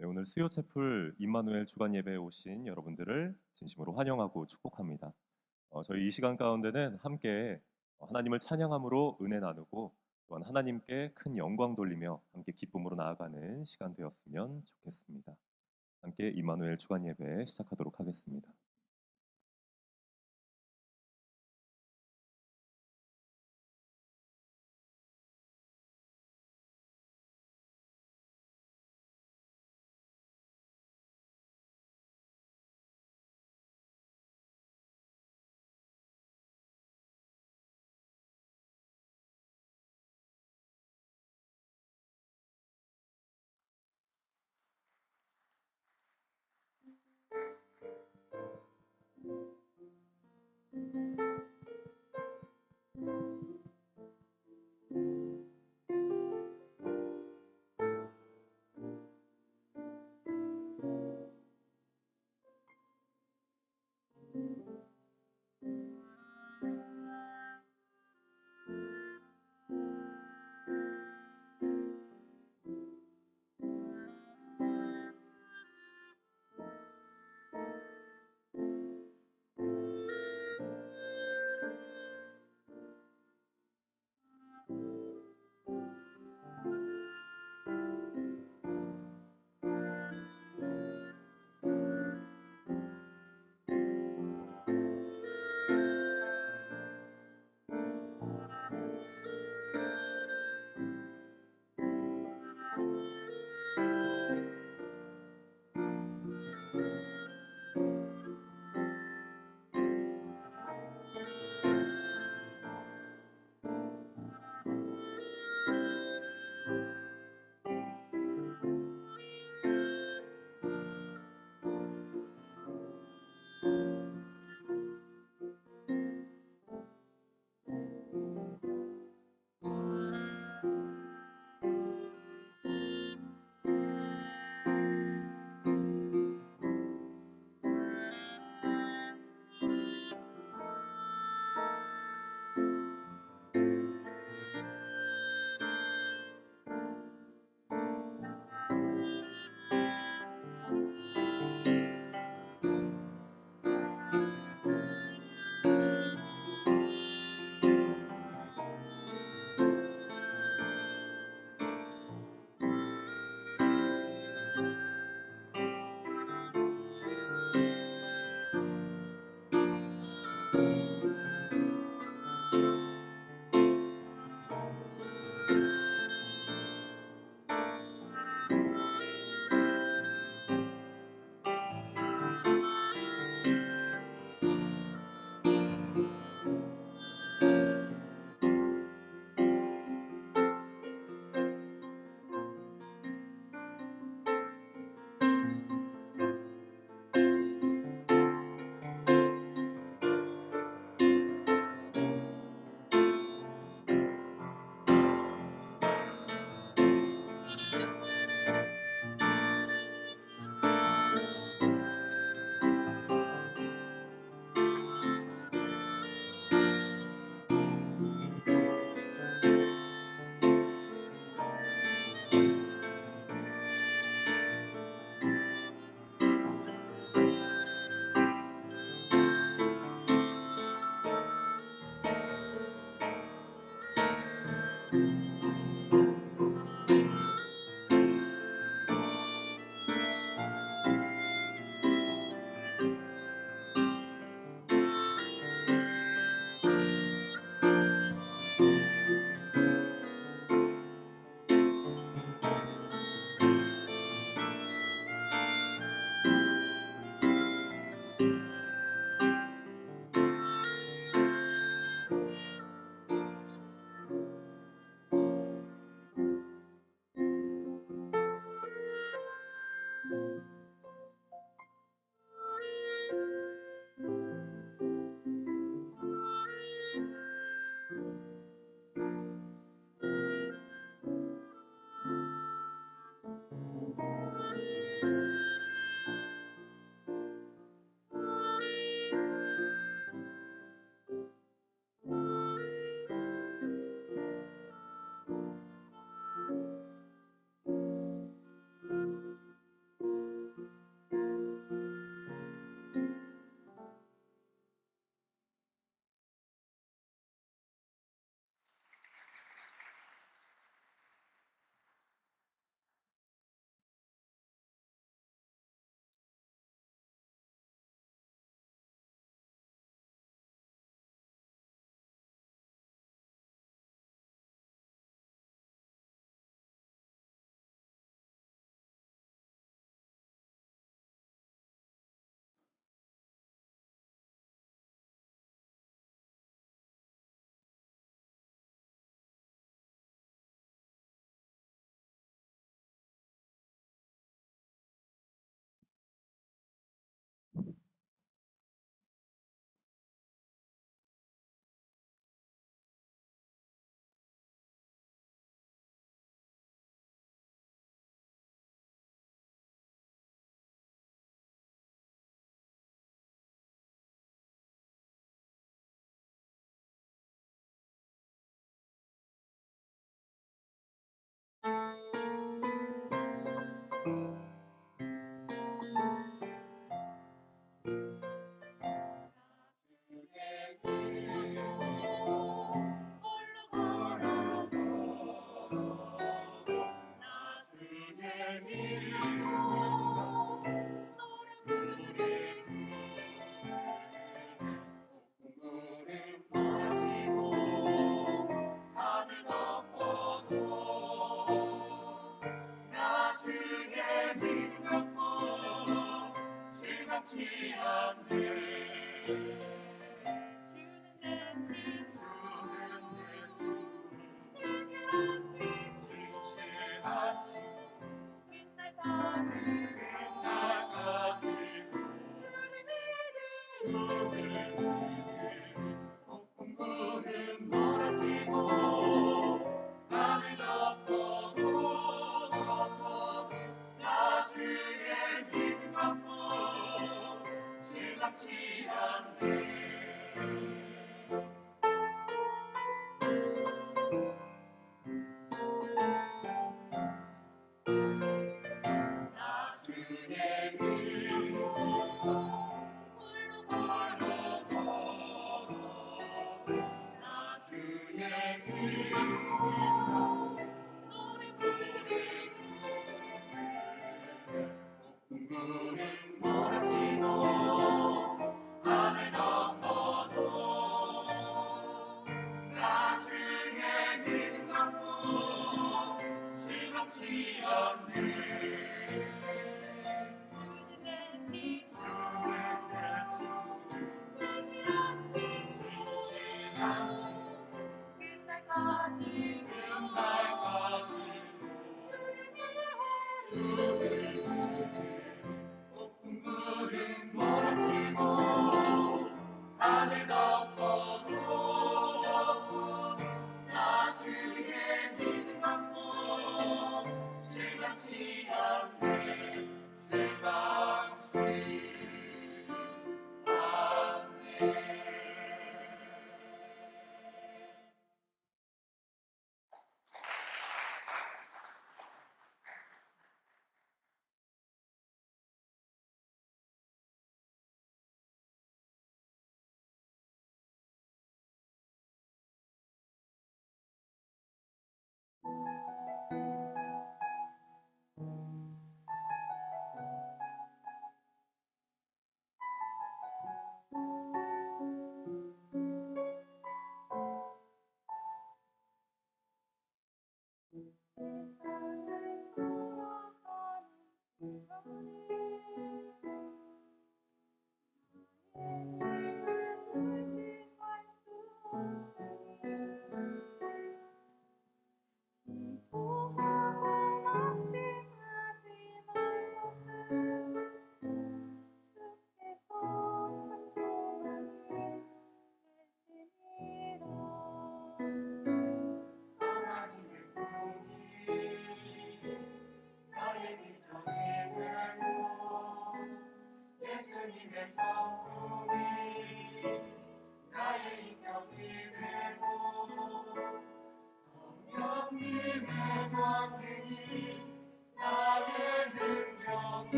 네, 오늘 수요 채플 임마누엘 주간 예배에 오신 여러분들을 진심으로 환영하고 축복합니다. 저희 이 시간 가운데는 함께 하나님을 찬양함으로 은혜 나누고 또한 하나님께 큰 영광 돌리며 함께 기쁨으로 나아가는 시간 되었으면 좋겠습니다. 함께 임마누엘 주간 예배 시작하도록 하겠습니다.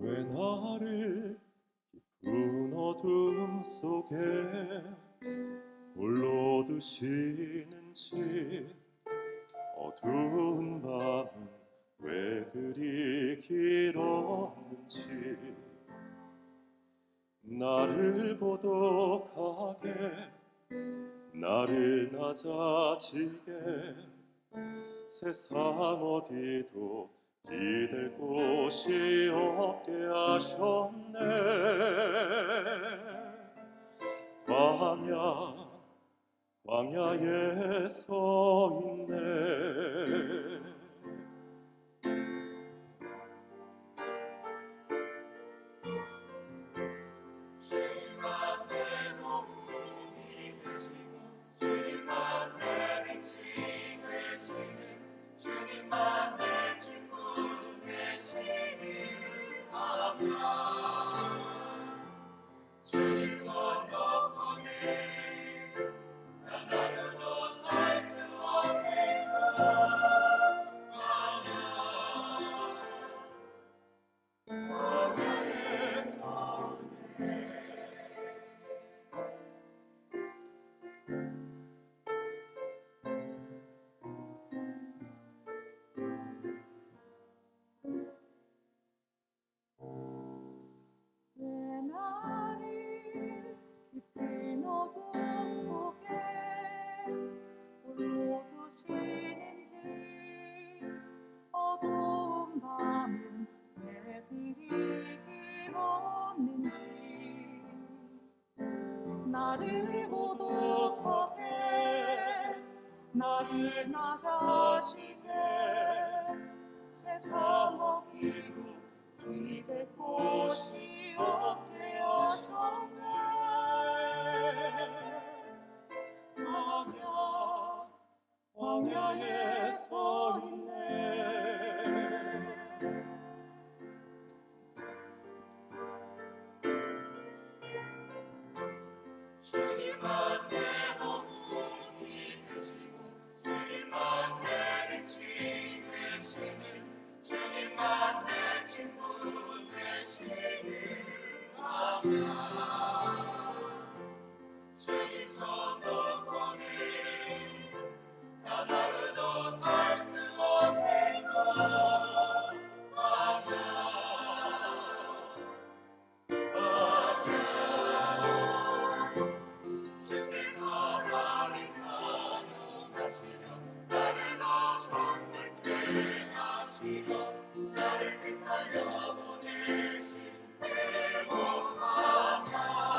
왜 나를 깊은 어둠 속에 홀로 두시는지, 어두운 밤은 왜 그리 길었는지, 나를 고독하게, 나를 낮아지게, 세상 어디도 기댈 곳이 없게 하셨네. 광야에 서 있네. 주님만 내 도움이 되시고, 주님만 내 빛이 되시는, 주님만 내 친구 되시는 광야. 주님 손 놓고는 난 하루도 살 수 없는 광야에서 왜 나를 깊은 어둠 속에 홀로 두시는지, 어두운 밤은 왜 그리 길었는지, 나를 고독하게, 나를 낮아지게, 세상 어디로 기댈 곳이 없게 하셨네. 광야에 서 있네. 주님만 내 도움이 되시고, 주님만 내 빛이 되시는, 주님만 내 친구 되시는 광야. 주님 손 놓고는 단 하루도 살 수 없는 광야. 주께서 나를 사랑하시며, 나를 더 정결케 하시며, 나를 택하여 보내신 그 광야.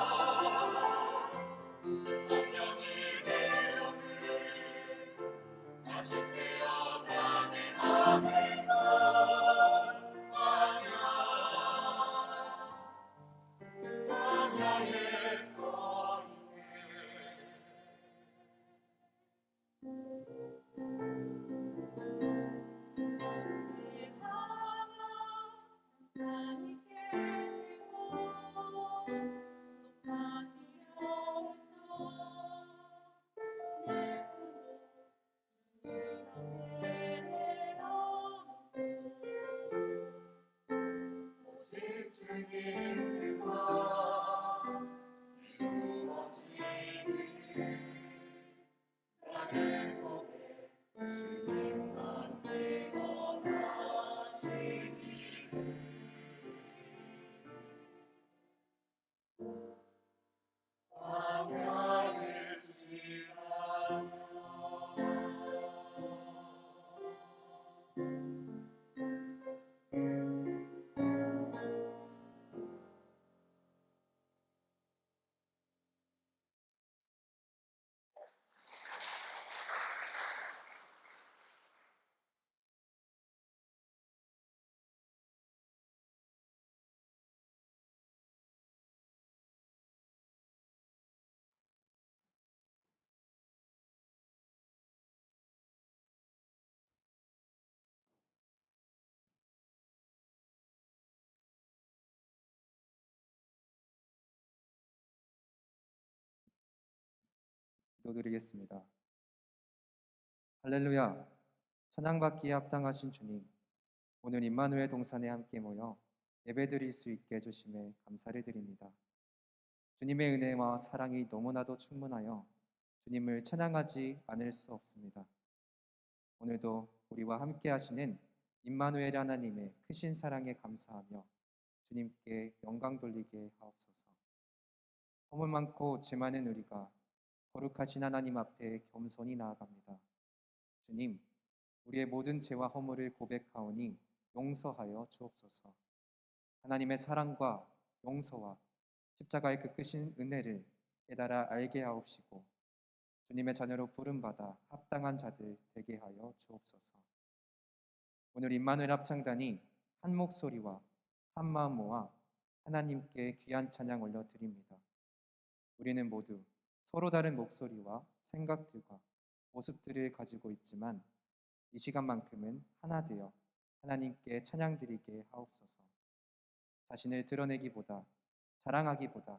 기도드리겠습니다. 할렐루야, 찬양받기에 합당하신 주님, 오늘 임마누엘 동산에 함께 모여 예배드릴 수 있게 해주심에 감사를 드립니다. 주님의 은혜와 사랑이 너무나도 충만하여 주님을 찬양하지 않을 수 없습니다. 오늘도 우리와 함께 하시는 임마누엘 하나님의 크신 사랑에 감사하며 주님께 영광 돌리게 하옵소서. 허물 많고 죄 많은 우리가 거룩하신 하나님 앞에 겸손히 나아갑니다. 주님, 우리의 모든 죄와 허물을 고백하오니 용서하여 주옵소서. 하나님의 사랑과 용서와 십자가의 그 크신 은혜를 깨달아 알게 하옵시고 주님의 자녀로 부름받아 합당한 자들 되게 하여 주옵소서. 오늘 임마누엘 합창단이 한 목소리와 한 마음 모아 하나님께 귀한 찬양 올려드립니다. 우리는 모두 서로 다른 목소리와 생각들과 모습들을 가지고 있지만 이 시간만큼은 하나 되어 하나님께 찬양드리게 하옵소서. 자신을 드러내기보다 자랑하기보다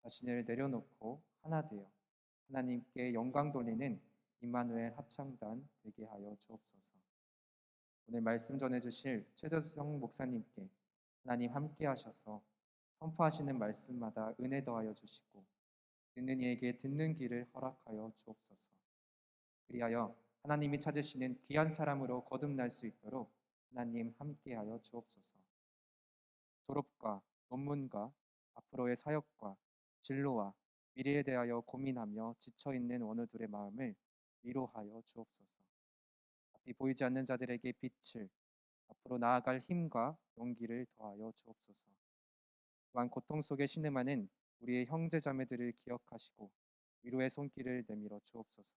자신을 내려놓고 하나 되어 하나님께 영광 돌리는 임마누엘 합창단 되게 하여 주옵소서. 오늘 말씀 전해주실 최대성 목사님께 하나님 함께 하셔서 선포하시는 말씀마다 은혜 더하여 주시고 듣는 이에게 듣는 길을 허락하여 주옵소서. 그리하여 하나님이 찾으시는 귀한 사람으로 거듭날 수 있도록 하나님 함께하여 주옵소서. 졸업과 논문과 앞으로의 사역과 진로와 미래에 대하여 고민하며 지쳐있는 원우들의 마음을 위로하여 주옵소서. 앞이 보이지 않는 자들에게 빛을, 앞으로 나아갈 힘과 용기를 더하여 주옵소서. 또한 고통 속에 신음하는 우리의 형제 자매들을 기억하시고 위로의 손길을 내밀어 주옵소서.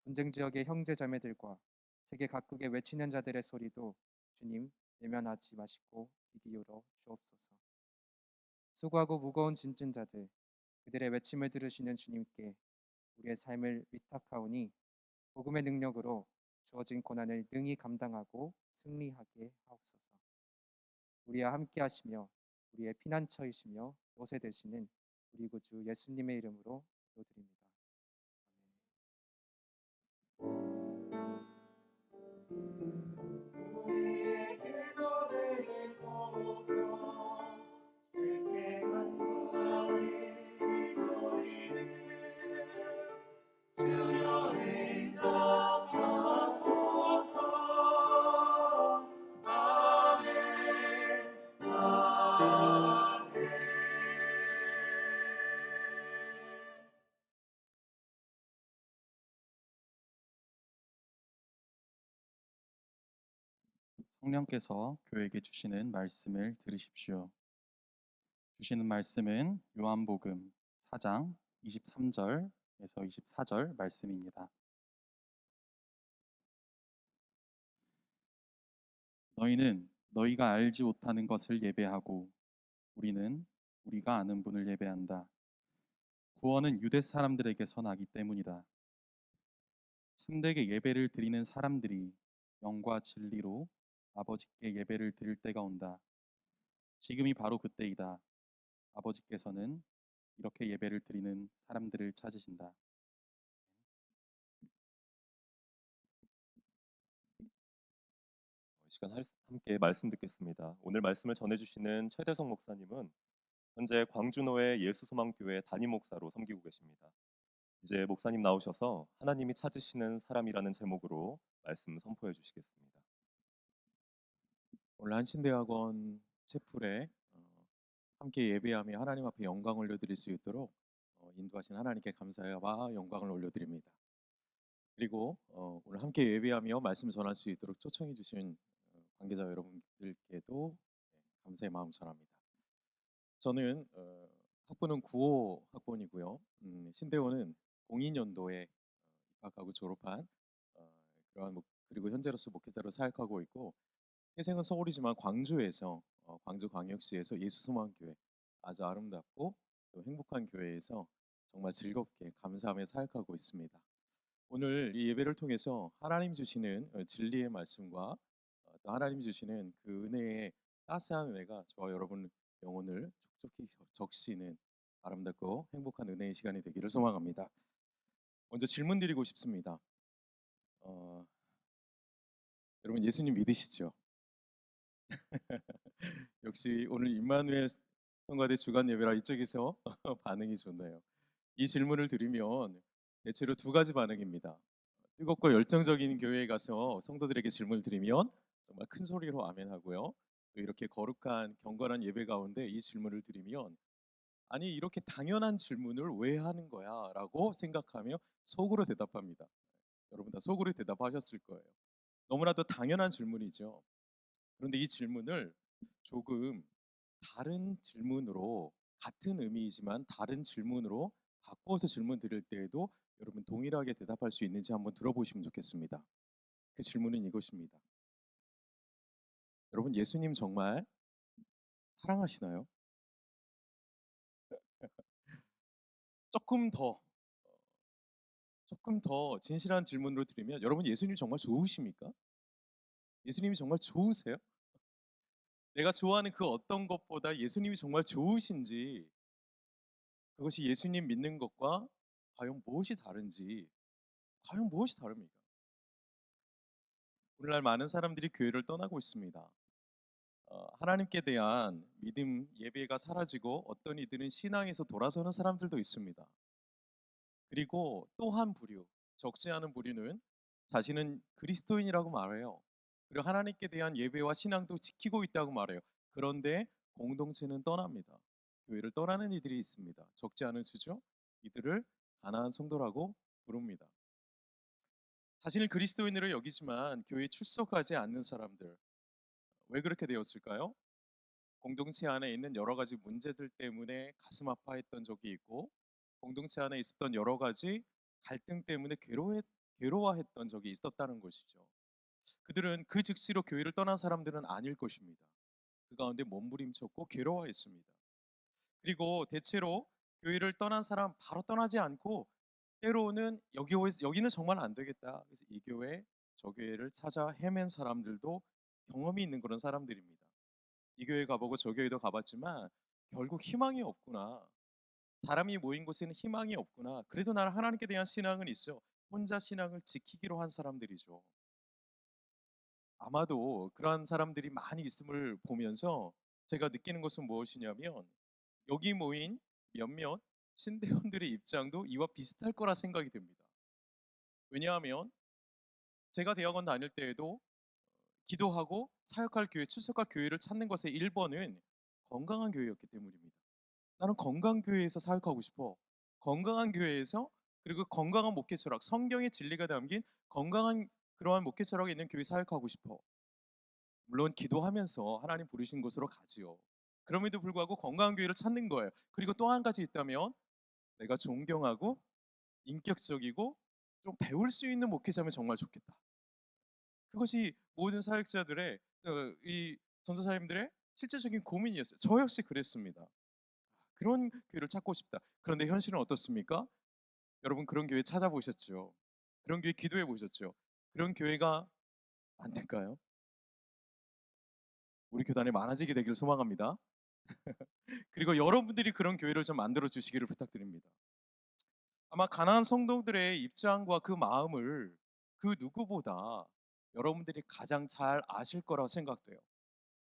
분쟁 지역의 형제 자매들과 세계 각국에 외치는 자들의 소리도 주님 외면하지 마시고 귀 기울여 주옵소서. 수고하고 무거운 짐진 자들, 그들의 외침을 들으시는 주님께 우리의 삶을 위탁하오니 복음의 능력으로 주어진 고난을 능히 감당하고 승리하게 하옵소서. 우리와 함께 하시며 우리의 피난처이시며 요새 되시는 우리 구주 예수님의 이름으로 기도드립니다. 우리의 기도를 들으소서. 주께 간구하는 이 소리를 주여 응답하소서. 아멘. 아멘. 성령께서 교회에게 주시는 말씀을 들으십시오. 주시는 말씀은 요한복음 4장 23절에서 24절 말씀입니다. 너희는 너희가 알지 못하는 것을 예배하고 우리는 우리가 아는 분을 예배한다. 구원은 유대 사람들에게서 나기 때문이다. 참되게 예배를 드리는 사람들이 영과 진리로 아버지께 예배를 드릴 때가 온다. 지금이 바로 그때이다. 아버지께서는 이렇게 예배를 드리는 사람들을 찾으신다. 이 시간 함께 말씀 듣겠습니다. 오늘 말씀을 전해주시는 최대성 목사님은 현재 광주노회 예수소망교회 담임 목사로 섬기고 계십니다. 이제 목사님 나오셔서 하나님이 찾으시는 사람이라는 제목으로 말씀 선포해 주시겠습니다. 오늘 한신대학원 채플에 함께 예배하며 하나님 앞에 영광 올려드릴 수 있도록 인도하신 하나님께 감사와 영광을 올려드립니다. 그리고 오늘 함께 예배하며 말씀 전할 수 있도록 초청해 주신 관계자 여러분들께도 감사의 마음 전합니다. 저는 학부는 9호 학번이고요. 신대원은 02년도에 입학하고 졸업한 그리고 현재로서 목회자로 사역하고 있고 회생은 서울이지만 광주에서 광주광역시에서 예수소망교회 아주 아름답고 또 행복한 교회에서 정말 즐겁게 감사하며 사역하고 있습니다. 오늘 이 예배를 통해서 하나님 주시는 진리의 말씀과 또 하나님 주시는 그 은혜의 따스한 은혜가 저와 여러분 영혼을 촉촉히 적시는 아름답고 행복한 은혜의 시간이 되기를 소망합니다. 먼저 질문 드리고 싶습니다. 어, 여러분 예수님 믿으시죠? 역시 오늘 임마누엘 성가대 주간 예배라 이쪽에서 반응이 좋네요. 이 질문을 드리면 대체로 두 가지 반응입니다. 뜨겁고 열정적인 교회에 가서 성도들에게 질문을 드리면 정말 큰 소리로 아멘하고요. 또 이렇게 거룩한 경건한 예배 가운데 이 질문을 드리면 아니 이렇게 당연한 질문을 왜 하는 거야? 라고 생각하며 속으로 대답합니다. 여러분 다 속으로 대답하셨을 거예요. 너무나도 당연한 질문이죠. 그런데 이 질문을 조금 다른 질문으로 같은 의미이지만 다른 질문으로 바꿔서 질문 드릴 때에도 여러분 동일하게 대답할 수 있는지 한번 들어보시면 좋겠습니다. 그 질문은 이것입니다. 여러분 예수님 정말 사랑하시나요? 조금 더 조금 더 진실한 질문으로 드리면 여러분 예수님 정말 좋으십니까? 예수님이 정말 좋으세요? 내가 좋아하는 그 어떤 것보다 예수님이 정말 좋으신지 그것이 예수님 믿는 것과 과연 무엇이 다른지 과연 무엇이 다릅니까? 오늘날 많은 사람들이 교회를 떠나고 있습니다. 하나님께 대한 믿음, 예배가 사라지고 어떤 이들은 신앙에서 돌아서는 사람들도 있습니다. 그리고 또 한 부류, 적지 않은 부류는 자신은 그리스도인이라고 말해요. 그리고 하나님께 대한 예배와 신앙도 지키고 있다고 말해요. 그런데 공동체는 떠납니다. 교회를 떠나는 이들이 있습니다. 적지 않은 수죠. 이들을 가나안 성도라고 부릅니다. 자신을 그리스도인으로 여기지만 교회에 출석하지 않는 사람들. 왜 그렇게 되었을까요? 공동체 안에 있는 여러 가지 문제들 때문에 가슴 아파했던 적이 있고 공동체 안에 있었던 여러 가지 갈등 때문에 괴로워했던 적이 있었다는 것이죠. 그들은 그 즉시로 교회를 떠난 사람들은 아닐 것입니다. 그 가운데 몸부림쳤고 괴로워했습니다. 그리고 대체로 교회를 떠난 사람 바로 떠나지 않고 때로는 여기는 정말 안 되겠다. 그래서 이 교회 저 교회를 찾아 헤맨 사람들도 경험이 있는 그런 사람들입니다. 이 교회 가보고 저 교회도 가봤지만 결국 희망이 없구나. 사람이 모인 곳에는 희망이 없구나. 그래도 나는 하나님께 대한 신앙은 있어. 혼자 신앙을 지키기로 한 사람들이죠. 아마도 그러한 사람들이 많이 있음을 보면서 제가 느끼는 것은 무엇이냐면 여기 모인 몇몇 신대원들의 입장도 이와 비슷할 거라 생각이 됩니다. 왜냐하면 제가 대학원 다닐 때에도 기도하고 사역할 교회, 출석할 교회를 찾는 것의 1번은 건강한 교회였기 때문입니다. 나는 건강 교회에서 사역하고 싶어. 건강한 교회에서 그리고 건강한 목회 철학, 성경의 진리가 담긴 건강한 그러한 목회 철학이 있는 교회 사역하고 싶어. 물론 기도하면서 하나님 부르신 곳으로 가지요. 그럼에도 불구하고 건강한 교회를 찾는 거예요. 그리고 또 한 가지 있다면 내가 존경하고 인격적이고 좀 배울 수 있는 목회자면 정말 좋겠다. 그것이 모든 사역자들의 이 전도사님들의 실제적인 고민이었어요. 저 역시 그랬습니다. 그런 교회를 찾고 싶다. 그런데 현실은 어떻습니까? 여러분 그런 교회 찾아보셨죠? 그런 교회 기도해 보셨죠? 그런 교회가 많을까요? 우리 교단에 많아지게 되기를 소망합니다. 그리고 여러분들이 그런 교회를 좀 만들어 주시기를 부탁드립니다. 아마 가나안 성도들의 입장과 그 마음을 그 누구보다 여러분들이 가장 잘 아실 거라고 생각돼요.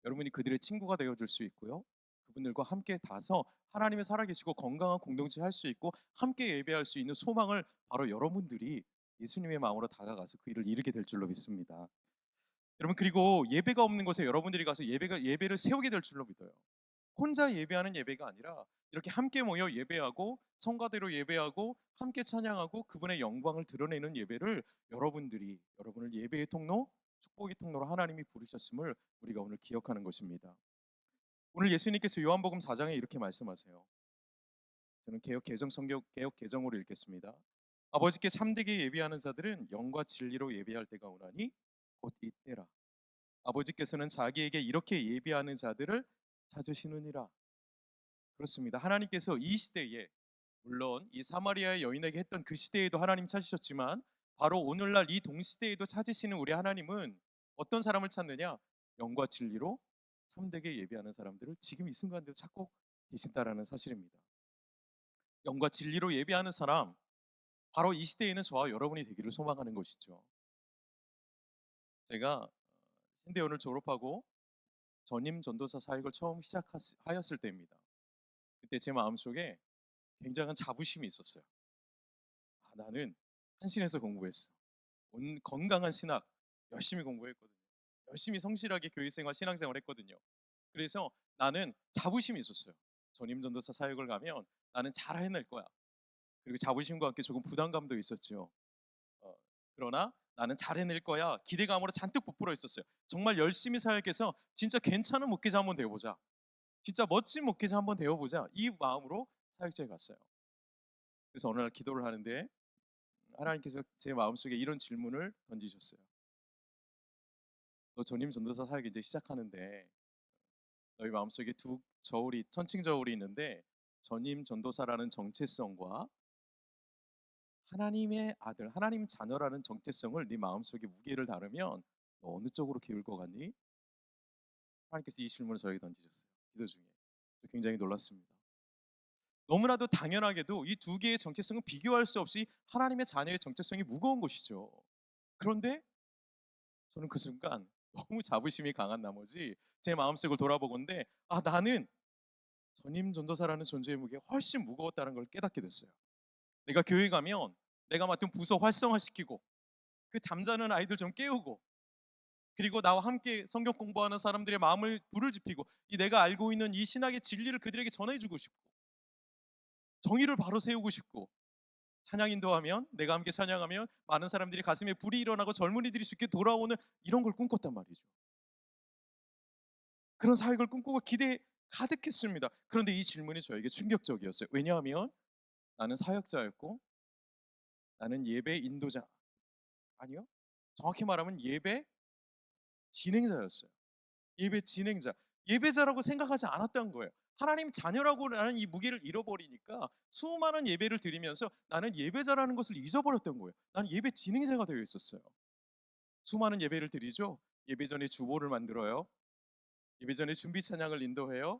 여러분이 그들의 친구가 되어 줄 수 있고요. 그분들과 함께 다서 하나님의 살아계시고 건강한 공동체 할 수 있고 함께 예배할 수 있는 소망을 바로 여러분들이 예수님의 마음으로 다가가서 그 일을 이루게 될 줄로 믿습니다. 여러분 그리고 예배가 없는 곳에 여러분들이 가서 예배를 세우게 될 줄로 믿어요. 혼자 예배하는 예배가 아니라 이렇게 함께 모여 예배하고 성가대로 예배하고 함께 찬양하고 그분의 영광을 드러내는 예배를 여러분을 예배의 통로, 축복의 통로로 하나님이 부르셨음을 우리가 오늘 기억하는 것입니다. 오늘 예수님께서 요한복음 4장에 이렇게 말씀하세요. 저는 개혁 개정으로 읽겠습니다. 아버지께 참되게 예배하는 자들은 영과 진리로 예배할 때가 오나니 곧 이때라. 아버지께서는 자기에게 이렇게 예배하는 자들을 찾으시느니라. 그렇습니다. 하나님께서 이 시대에 물론 이 사마리아의 여인에게 했던 그 시대에도 하나님 찾으셨지만 바로 오늘날 이 동시대에도 찾으시는 우리 하나님은 어떤 사람을 찾느냐? 영과 진리로 참되게 예배하는 사람들을 지금 이 순간도 찾고 계신다라는 사실입니다. 영과 진리로 예배하는 사람, 바로 이 시대에는 저와 여러분이 되기를 소망하는 것이죠. 제가 신대원을 졸업하고 전임 전도사 사역을 처음 시작하였을 때입니다. 그때 제 마음속에 굉장한 자부심이 있었어요. 나는 한신에서 공부했어. 건강한 신학 열심히 공부했거든요. 열심히 성실하게 교회생활, 신앙생활 했거든요. 그래서 나는 자부심이 있었어요. 전임 전도사 사역을 가면 나는 잘 해낼 거야. 그리고 자부심과 함께 조금 부담감도 있었죠. 어, 그러나 나는 잘 해낼 거야. 기대감으로 잔뜩 부풀어 있었어요. 정말 열심히 사역해서 진짜 괜찮은 목회자 한번 되어보자. 진짜 멋진 목회자 한번 되어보자. 이 마음으로 사역자에 갔어요. 그래서 어느 날 기도를 하는데 하나님께서 제 마음속에 이런 질문을 던지셨어요. 너 전임 전도사 사역 이제 시작하는데 너희 마음속에 두 저울이 천칭 저울이 있는데 전임 전도사라는 정체성과 하나님의 아들, 하나님 자녀라는 정체성을 네 마음속에 무게를 다루면 너 어느 쪽으로 기울 것 같니? 하나님께서 이 질문을 저에게 던지셨어요. 기도 중에. 저 굉장히 놀랐습니다. 너무나도 당연하게도 이 두 개의 정체성은 비교할 수 없이 하나님의 자녀의 정체성이 무거운 것이죠. 그런데 저는 그 순간 너무 자부심이 강한 나머지 제 마음속을 돌아보건대 나는 전임 전도사라는 존재의 무게가 훨씬 무거웠다는 걸 깨닫게 됐어요. 내가 교회 가면 내가 맡은 부서 활성화시키고 그 잠자는 아이들 좀 깨우고 그리고 나와 함께 성경 공부하는 사람들의 마음을 불을 지피고 이 내가 알고 있는 이 신학의 진리를 그들에게 전해주고 싶고 정의를 바로 세우고 싶고 찬양 인도하면 내가 함께 찬양하면 많은 사람들이 가슴에 불이 일어나고 젊은이들이 쉽게 돌아오는 이런 걸 꿈꿨단 말이죠. 그런 사역을 꿈꾸고 기대에 가득했습니다. 그런데 이 질문이 저에게 충격적이었어요. 왜냐하면 나는 사역자였고 나는 예배 인도자 아니요. 정확히 말하면 예배 진행자였어요. 예배 진행자. 예배자라고 생각하지 않았던 거예요. 하나님 자녀라고라는 이 무게를 잃어버리니까 수많은 예배를 드리면서 나는 예배자라는 것을 잊어버렸던 거예요. 나는 예배 진행자가 되어 있었어요. 수많은 예배를 드리죠. 예배 전에 주보를 만들어요. 예배 전에 준비 찬양을 인도해요.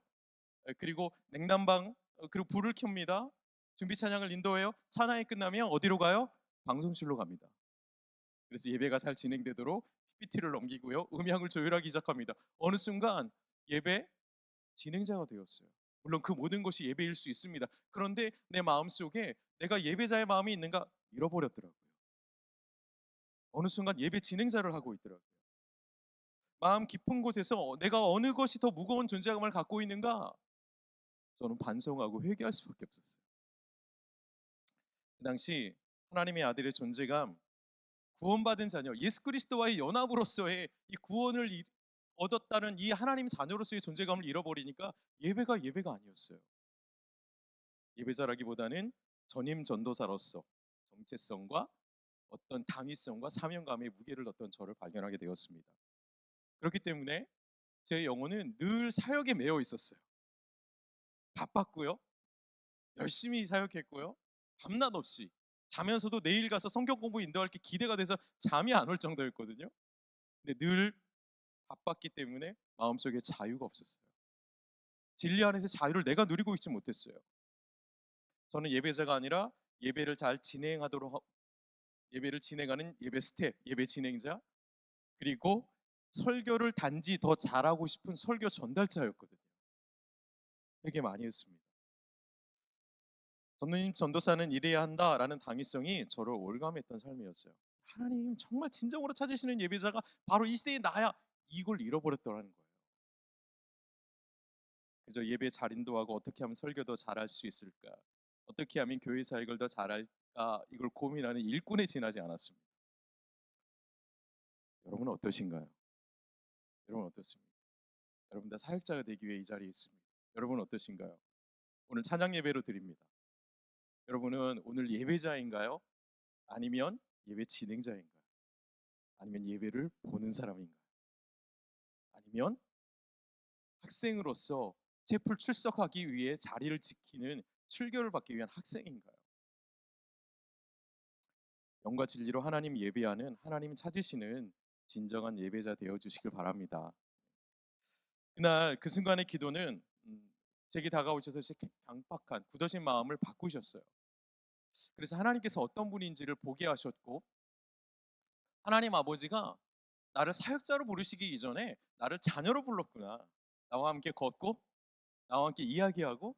그리고 냉난방 그리고 불을 켭니다. 준비 찬양을 인도해요. 찬양이 끝나면 어디로 가요? 방송실로 갑니다. 그래서 예배가 잘 진행되도록 PPT를 넘기고요. 음향을 조율하기 시작합니다. 어느 순간 예배 진행자가 되었어요. 물론 그 모든 것이 예배일 수 있습니다. 그런데 내 마음속에 내가 예배자의 마음이 있는가 잃어버렸더라고요. 어느 순간 예배 진행자를 하고 있더라고요. 마음 깊은 곳에서 내가 어느 것이 더 무거운 존재감을 갖고 있는가 저는 반성하고 회개할 수밖에 없었어요. 그 당시 하나님의 아들의 존재감, 구원받은 자녀, 예수 그리스도와의 연합으로서의 이 구원을 얻었다는 이 하나님 자녀로서의 존재감을 잃어버리니까 예배가 아니었어요. 예배자라기보다는 전임 전도사로서 정체성과 어떤 당위성과 사명감의 무게를 얻던 저를 발견하게 되었습니다. 그렇기 때문에 제 영혼은 늘 사역에 매여 있었어요. 바빴고요. 열심히 사역했고요. 밤낮 없이 자면서도 내일 가서 성경 공부 인도할 게 기대가 돼서 잠이 안 올 정도였거든요. 근데 늘 바빴기 때문에 마음속에 자유가 없었어요. 진리 안에서 자유를 내가 누리고 있지 못했어요. 저는 예배자가 아니라 예배를 잘 진행하도록 예배를 진행하는 예배 스텝, 예배 진행자, 그리고 설교를 단지 더 잘하고 싶은 설교 전달자였거든요. 되게 많이 했습니다. 전도님 전도사는 이래야 한다라는 당위성이 저를 올감했던 삶이었어요. 하나님 정말 진정으로 찾으시는 예배자가 바로 이 시대의 나야. 이걸 잃어버렸더라는 거예요. 그저 예배 잘 인도하고 어떻게 하면 설교 더 잘할 수 있을까? 어떻게 하면 교회 사역을 더 잘할까? 이걸 고민하는 일꾼에 지나지 않았습니다. 여러분은 어떠신가요? 여러분 어떻습니까? 여러분 다 사역자가 되기 위해 이 자리에 있습니다. 여러분 어떠신가요? 오늘 찬양 예배로 드립니다. 여러분은 오늘 예배자인가요? 아니면 예배 진행자인가요? 아니면 예배를 보는 사람인가요? 아니면 학생으로서 채플 출석하기 위해 자리를 지키는 출교를 받기 위한 학생인가요? 영과 진리로 하나님 예배하는 하나님 찾으시는 진정한 예배자 되어 주시길 바랍니다. 그날 그 순간의 기도는 제게 다가오셔서 제 강팍한 굳어진 마음을 바꾸셨어요. 그래서 하나님께서 어떤 분인지를 보게 하셨고, 하나님 아버지가 나를 사역자로 부르시기 이전에 나를 자녀로 불렀구나. 나와 함께 걷고 나와 함께 이야기하고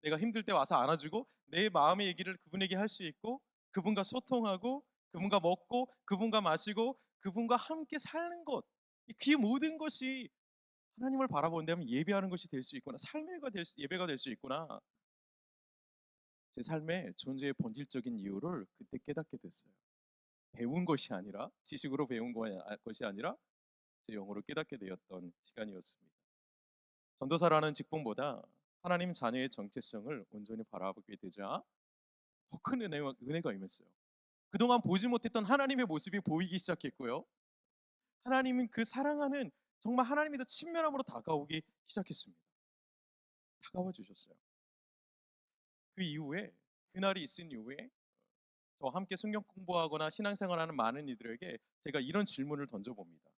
내가 힘들 때 와서 안아주고 내 마음의 얘기를 그분에게 할 수 있고 그분과 소통하고 그분과 먹고 그분과 마시고 그분과 함께 사는 것, 그 모든 것이 하나님을 바라본다면 예배하는 것이 될 수 있구나. 예배가 될 수 있구나. 제 삶의 존재의 본질적인 이유를 그때 깨닫게 됐어요. 배운 것이 아니라, 지식으로 배운 것이 아니라 제 영으로 깨닫게 되었던 시간이었습니다. 전도사라는 직분보다 하나님 자녀의 정체성을 온전히 바라보게 되자 더 큰 은혜가 임했어요. 그동안 보지 못했던 하나님의 모습이 보이기 시작했고요. 하나님은 그 사랑하는, 정말 하나님이 더 친밀함으로 다가오기 시작했습니다. 다가와 주셨어요. 그 이후에, 그날이 있은 이후에 저와 함께 성경 공부하거나 신앙생활하는 많은 이들에게 제가 이런 질문을 던져봅니다.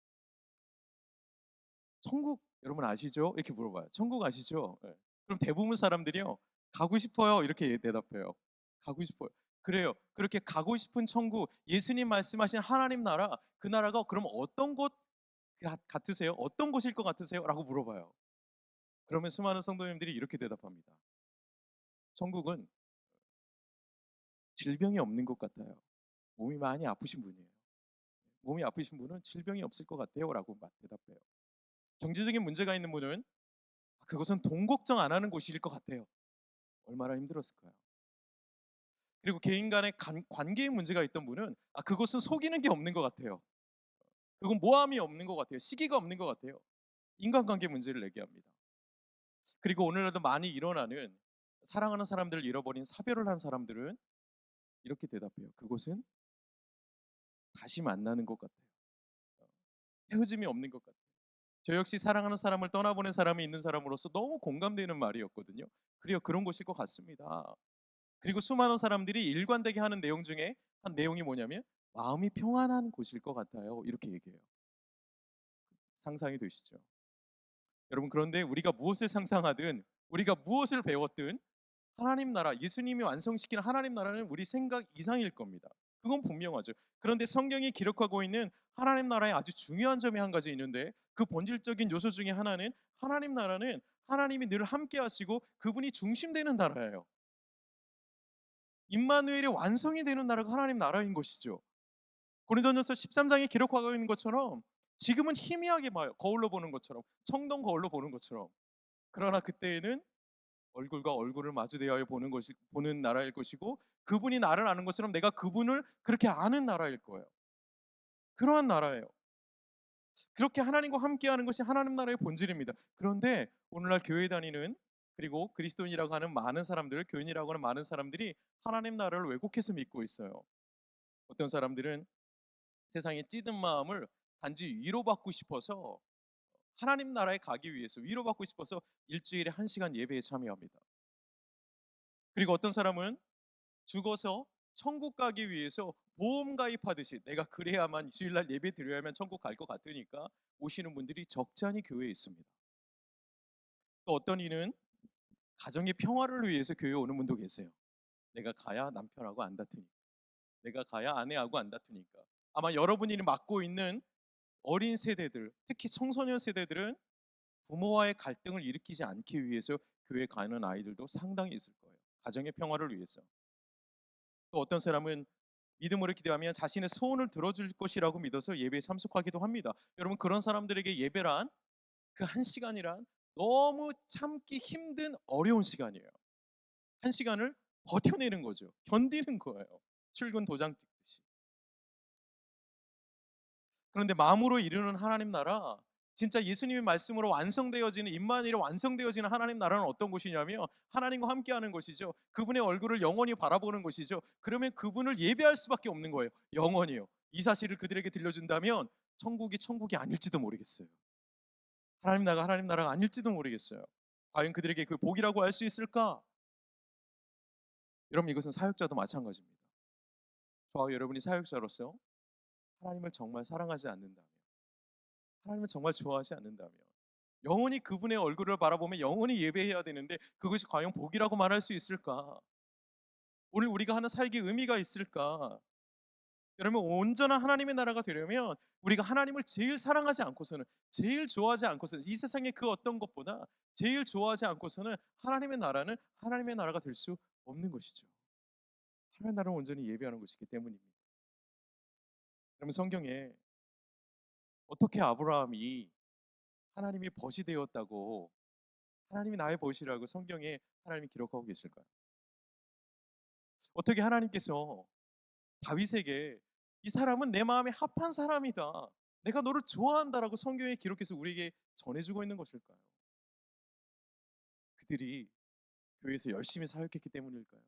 천국 여러분 아시죠? 이렇게 물어봐요. 천국 아시죠? 예. 그럼 대부분 사람들이요, 가고 싶어요, 이렇게 대답해요. 가고 싶어요. 그래요. 그렇게 가고 싶은 천국, 예수님 말씀하신 하나님 나라, 그 나라가 그럼 어떤 곳 같으세요? 어떤 곳일 것 같으세요? 라고 물어봐요. 그러면 수많은 성도님들이 이렇게 대답합니다. 천국은 질병이 없는 것 같아요. 몸이 많이 아프신 분이에요. 몸이 아프신 분은 질병이 없을 것 같아요, 라고 대답해요. 경제적인 문제가 있는 분은 그것은 돈 걱정 안 하는 곳일 것 같아요. 얼마나 힘들었을까요? 그리고 개인 간의 관계에 문제가 있던 분은 그것은 속이는 게 없는 것 같아요. 그건 모함이 없는 것 같아요. 시기가 없는 것 같아요. 인간관계 문제를 얘기합니다. 그리고 오늘날도 많이 일어나는, 사랑하는 사람들을 잃어버린 사별을 한 사람들은 이렇게 대답해요. 그곳은 다시 만나는 것 같아요. 헤어짐이 없는 것 같아요. 저 역시 사랑하는 사람을 떠나보낸 사람이 있는 사람으로서 너무 공감되는 말이었거든요. 그래요, 그런 곳일 것 같습니다. 그리고 수많은 사람들이 일관되게 하는 내용 중에 한 내용이 뭐냐면 마음이 평안한 곳일 것 같아요, 이렇게 얘기해요. 상상이 되시죠? 여러분, 그런데 우리가 무엇을 상상하든 우리가 무엇을 배웠든 하나님 나라, 예수님이 완성시키는 하나님 나라는 우리 생각 이상일 겁니다. 그건 분명하죠. 그런데 성경이 기록하고 있는 하나님 나라의 아주 중요한 점이 한 가지 있는데, 그 본질적인 요소 중에 하나는, 하나님 나라는 하나님이 늘 함께 하시고 그분이 중심되는 나라예요. 임마누엘의 완성이 되는 나라가 하나님 나라인 것이죠. 고린도전서 13장에 기록하고 있는 것처럼 지금은 희미하게 봐요. 거울로 보는 것처럼, 청동 거울로 보는 것처럼. 그러나 그때에는 얼굴과 얼굴을 마주 대하여 보는 나라일 것이고, 그분이 나를 아는 것처럼 내가 그분을 그렇게 아는 나라일 거예요. 그러한 나라예요. 그렇게 하나님과 함께하는 것이 하나님 나라의 본질입니다. 그런데 오늘날 교회 다니는, 그리고 그리스도인이라고 하는 많은 사람들, 교인이라고 하는 많은 사람들이 하나님 나라를 왜곡해서 믿고 있어요. 어떤 사람들은 세상의 찌든 마음을 단지 위로받고 싶어서, 하나님 나라에 가기 위해서 위로받고 싶어서 일주일에 1시간 예배에 참여합니다. 그리고 어떤 사람은 죽어서 천국 가기 위해서 보험 가입하듯이, 내가 그래야만 주일날 예배 드려야만 천국 갈 것 같으니까 오시는 분들이 적지 않이 교회에 있습니다. 또 어떤 이는 가정의 평화를 위해서 교회에 오는 분도 계세요. 내가 가야 남편하고 안 다투니까, 내가 가야 아내하고 안 다투니까. 아마 여러분이 맡고 있는 어린 세대들, 특히 청소년 세대들은 부모와의 갈등을 일으키지 않기 위해서 교회 가는 아이들도 상당히 있을 거예요. 가정의 평화를 위해서. 또 어떤 사람은 믿음으로 기도하면 자신의 소원을 들어줄 것이라고 믿어서 예배에 참석하기도 합니다. 여러분, 그런 사람들에게 예배란, 그 1시간이란 너무 참기 힘든 어려운 시간이에요. 1시간을 버텨내는 거죠. 견디는 거예요. 출근 도장 찍듯이. 그런데 마음으로 이루는 하나님 나라, 진짜 예수님의 말씀으로 완성되어지는, 임마누엘이 완성되어지는 하나님 나라는 어떤 곳이냐면 하나님과 함께하는 것이죠. 그분의 얼굴을 영원히 바라보는 것이죠. 그러면 그분을 예배할 수밖에 없는 거예요. 영원히요. 이 사실을 그들에게 들려준다면 천국이 천국이 아닐지도 모르겠어요. 하나님 나라가 아닐지도 모르겠어요. 과연 그들에게 그 복이라고 할 수 있을까? 여러분, 이것은 사역자도 마찬가지입니다. 저와 여러분이 사역자로서 하나님을 정말 사랑하지 않는다면, 하나님을 정말 좋아하지 않는다면, 영원히 그분의 얼굴을 바라보며 영원히 예배해야 되는데 그것이 과연 복이라고 말할 수 있을까? 오늘 우리가 하는 사역에 의미가 있을까? 여러분, 온전한 하나님의 나라가 되려면 우리가 하나님을 제일 사랑하지 않고서는, 제일 좋아하지 않고서는, 이 세상의 그 어떤 것보다 제일 좋아하지 않고서는 하나님의 나라는 하나님의 나라가 될 수 없는 것이죠. 하나님의 나라를 온전히 예배하는 것이기 때문입니다. 여러분, 성경에 어떻게 아브라함이 하나님이 벗이 되었다고, 하나님이 나의 벗이라고 성경에 하나님이 기록하고 계실까요? 어떻게 하나님께서 다윗에게 이 사람은 내 마음에 합한 사람이다, 내가 너를 좋아한다라고 성경에 기록해서 우리에게 전해주고 있는 것일까요? 그들이 교회에서 열심히 사역했기 때문일까요?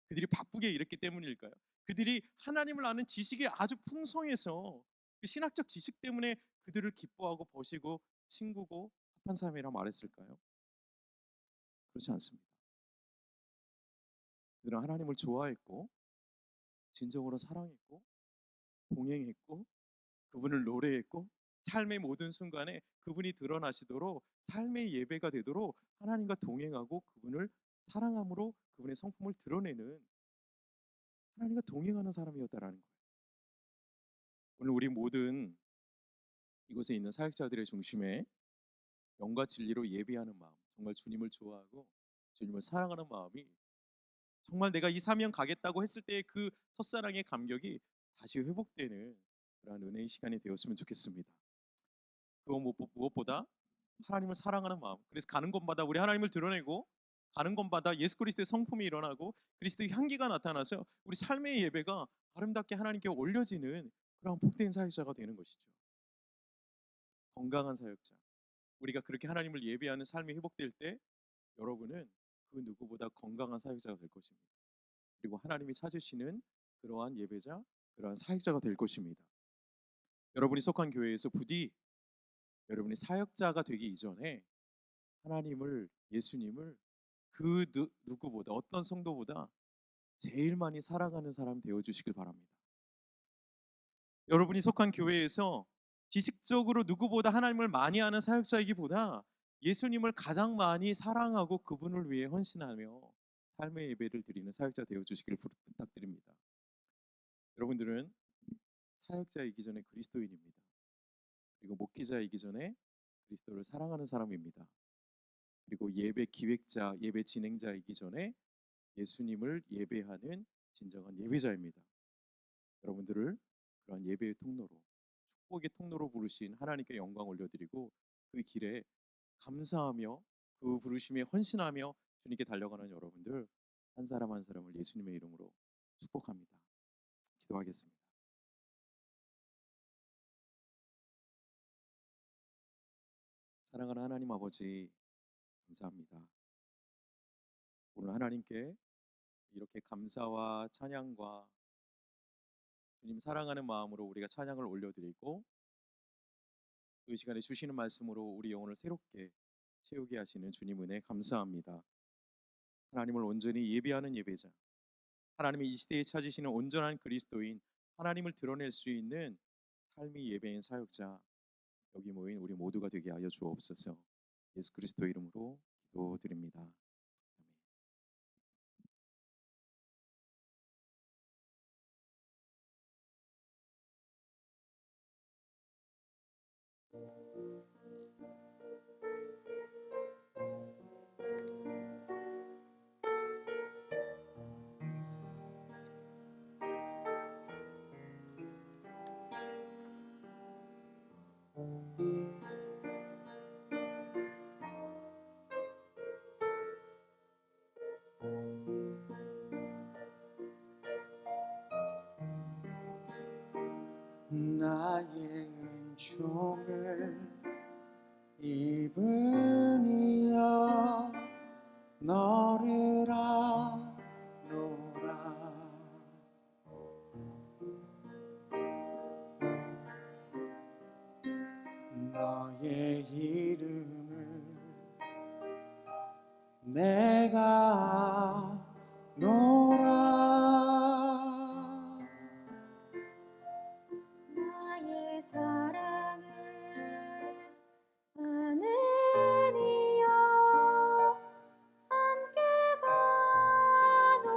그들이 바쁘게 일했기 때문일까요? 그들이 하나님을 아는 지식이 아주 풍성해서 그 신학적 지식 때문에 그들을 기뻐하고 보시고 친구고 합한 사람이라 말했을까요? 그렇지 않습니다. 그들은 하나님을 좋아했고 진정으로 사랑했고 동행했고 그분을 노래했고 삶의 모든 순간에 그분이 드러나시도록 삶의 예배가 되도록 하나님과 동행하고 그분을 사랑함으로 그분의 성품을 드러내는 하나님과 동행하는 사람이었다라는 거예요. 오늘 우리 모든 이곳에 있는 사역자들의 중심에 영과 진리로 예배하는 마음, 정말 주님을 좋아하고 주님을 사랑하는 마음이, 정말 내가 이 사명 가겠다고 했을 때의 그 첫사랑의 감격이 다시 회복되는 그러한 은혜의 시간이 되었으면 좋겠습니다. 그거 무엇보다 하나님을 사랑하는 마음, 그래서 가는 곳마다 우리 하나님을 드러내고 가는 곳마다 예수 그리스도의 성품이 일어나고 그리스도의 향기가 나타나서 우리 삶의 예배가 아름답게 하나님께 올려지는 그런 복된 사역자가 되는 것이죠. 건강한 사역자, 우리가 그렇게 하나님을 예배하는 삶이 회복될 때 여러분은 그 누구보다 건강한 사역자가 될 것입니다. 그리고 하나님이 찾으시는 그러한 예배자, 그러한 사역자가 될 것입니다. 여러분이 속한 교회에서 부디 여러분이 사역자가 되기 이전에 하나님을, 예수님을 그 누구보다, 어떤 성도보다 제일 많이 사랑하는 사람 되어 주시길 바랍니다. 여러분이 속한 교회에서 지식적으로 누구보다 하나님을 많이 아는 사역자이기보다 예수님을 가장 많이 사랑하고 그분을 위해 헌신하며 삶의 예배를 드리는 사역자 되어 주시길 부탁드립니다. 여러분들은 사역자이기 전에 그리스도인입니다. 그리고 목회자이기 전에 그리스도를 사랑하는 사람입니다. 그리고 예배 기획자, 예배 진행자이기 전에 예수님을 예배하는 진정한 예배자입니다. 여러분들을 그런 예배의 통로로, 축복의 통로로 부르신 하나님께 영광 올려드리고 그 길에 감사하며 그 부르심에 헌신하며 주님께 달려가는 여러분들 한 사람 한 사람을 예수님의 이름으로 축복합니다. 기도하겠습니다. 사랑하는 하나님 아버지, 감사합니다. 오늘 하나님께 이렇게 감사와 찬양과 주님 사랑하는 마음으로 우리가 찬양을 올려드리고 또 이 시간에 주시는 말씀으로 우리 영혼을 새롭게 채우게 하시는 주님 은혜 감사합니다. 하나님을 온전히 예배하는 예배자, 하나님의 이 시대에 찾으시는 온전한 그리스도인, 하나님을 드러낼 수 있는 삶이 예배인 사역자, 여기 모인 우리 모두가 되게 하여 주옵소서. 예수 그리스도 이름으로 기도드립니다. 아멘. 나의 은총을 입으니여 너를 아노라. 너의 이름을 내가 아노라. 나의 사랑을 아는 이여 함께 가노라.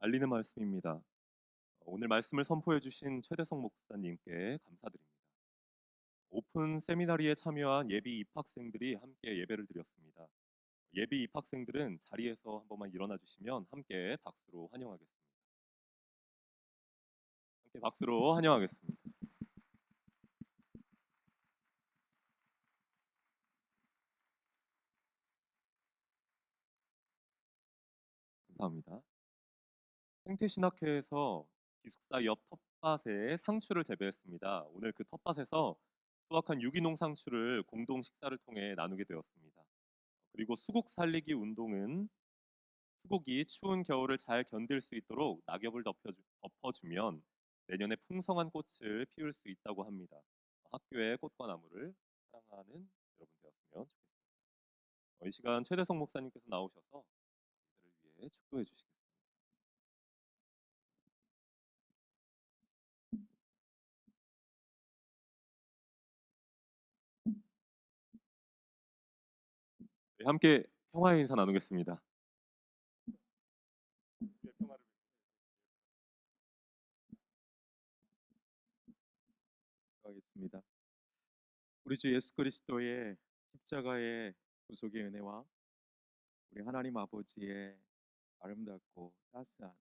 알리는 말씀입니다. 오늘 말씀을 선포해 주신 최대성 목사님께 감사드립니다. 오픈 세미나리에 참여한 예비 입학생들이 함께 예배를 드렸습니다. 예비 입학생들은 자리에서 한 번만 일어나 주시면 함께 박수로 환영하겠습니다. 함께 박수로 환영하겠습니다. 감사합니다. 생태신학회에서 기숙사 옆 텃밭에 상추를 재배했습니다. 오늘 그 텃밭에서 수확한 유기농 상추를 공동 식사를 통해 나누게 되었습니다. 그리고 수국 살리기 운동은 수국이 추운 겨울을 잘 견딜 수 있도록 낙엽을 덮어주면 내년에 풍성한 꽃을 피울 수 있다고 합니다. 학교의 꽃과 나무를 사랑하는 여러분 되었으면 좋겠습니다. 이 시간 최대성 목사님께서 나오셔서 우리들을 위해 축도해 주시겠습니다. 네, 함께 평화의 인사 나누겠습니다. 주의 평화를 기도하겠습니다. 우리 주 예수 그리스도의 십자가의 구속의 은혜와 우리 하나님 아버지의 아름답고 따스한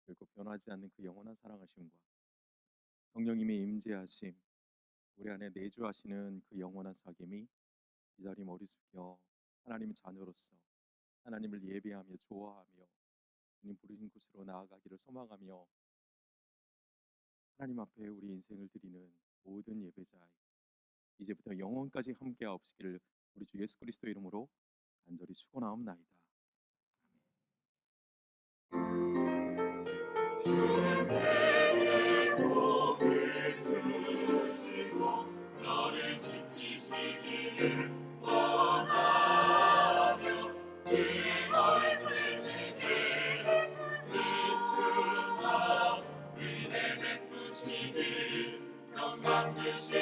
그리고 변하지 않는 그 영원한 사랑하심과 성령님의 임재하심, 우리 안에 내주하시는 그 영원한 사귐이 이 자리 머리 숙여 하나님의 자녀로서 하나님을 예배하며 좋아하며 주님 부르신 곳으로 나아가기를 소망하며 하나님 앞에 우리 인생을 드리는 모든 예배자 이제부터 영원까지 함께하옵시기를 우리 주 예수 그리스도 이름으로 간절히 축원하옵나이다. 영광 주시